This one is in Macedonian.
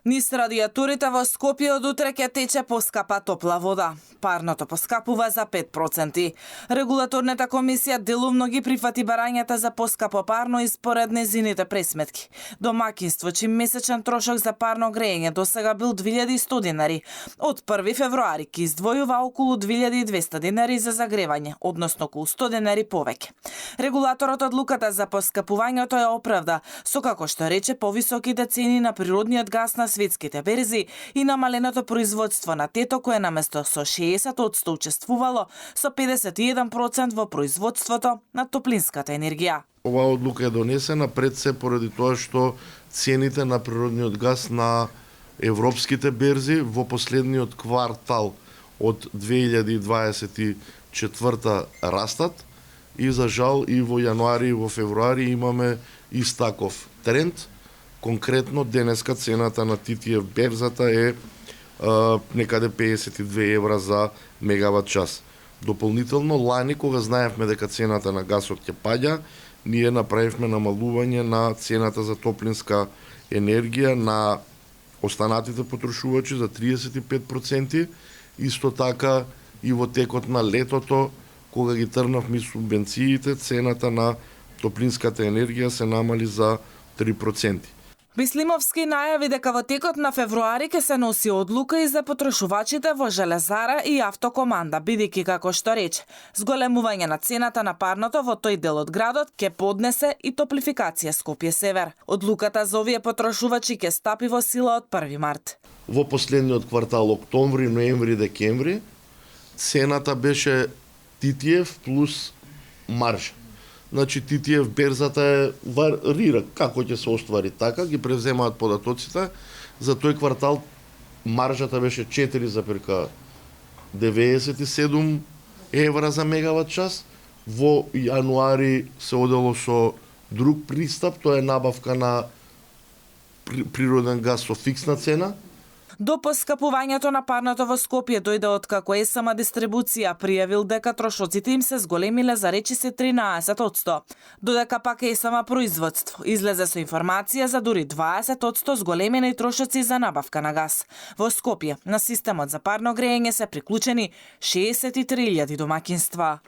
Низ радиаторите во Скопје од утре ќе тече поскапа топла вода. Парното поскапува за 5%. Регулаторната комисија делумно ги прифати барањата за поскапо парно и според незините пресметки. Домакинство чим месечен трошок за парно грејење досега бил 2100 денари. Од 1 февруари ќе издвојува околу 2200 денари за загревање, односно околу 100 денари повеќе. Регулаторот одлуката за поскапувањето ја оправда со, како што рече, повисоките цени на природниот газ на светските берзи и намаленото производство на тето кое наместо со 60% учествувало со 51% во производството на топлинската енергија. Оваа одлука е донесена пред се поради тоа што цените на природниот газ на европските берзи во последниот квартал од 2024 растат и за жал и во јануари и во февруари имаме истаков тренд. Конкретно денеска цената на TTF берзата е некаде 52 евра за мегават час. Дополнително лани кога знаевме дека цената на гасот ќе паѓа, ние направивме намалување на цената за топлинска енергија на останатите потрошувачи за 35%. Исто така и во текот на летото, кога ги трнавме субвенциите, цената на топлинската енергија се намали за 3%. Бислимовски најави дека во текот на февруари ќе се носи одлука и за потрошувачите во Железара и Автокоманда, бидејќи, како што рече, зголемување на цената на парното во тој дел од градот ќе поднесе и топлификација Скопје Север. Одлуката за овие потрошувачи ќе стапи во сила од 1 март. Во последниот квартал октомври, ноември, декември цената беше TTF плюс маржа. Значи TTF берзата варира како ќе се оствари така, ги превземаат податоците. За тој квартал маржата беше 4,97 евра за мегават час. Во јануари се одело со друг пристап, тоа е набавка на природен газ со фиксна цена. До поскапувањето на парното во Скопје дојде откако СМ Дистрибуција пријавил дека трошоците им се зголемиле за речиси 13%, додека пак СМ Производство излезе со информација за дури 20% зголемени трошоци за набавка на газ. Во Скопје на системот за парно грејење се приклучени 63.000 домакинства.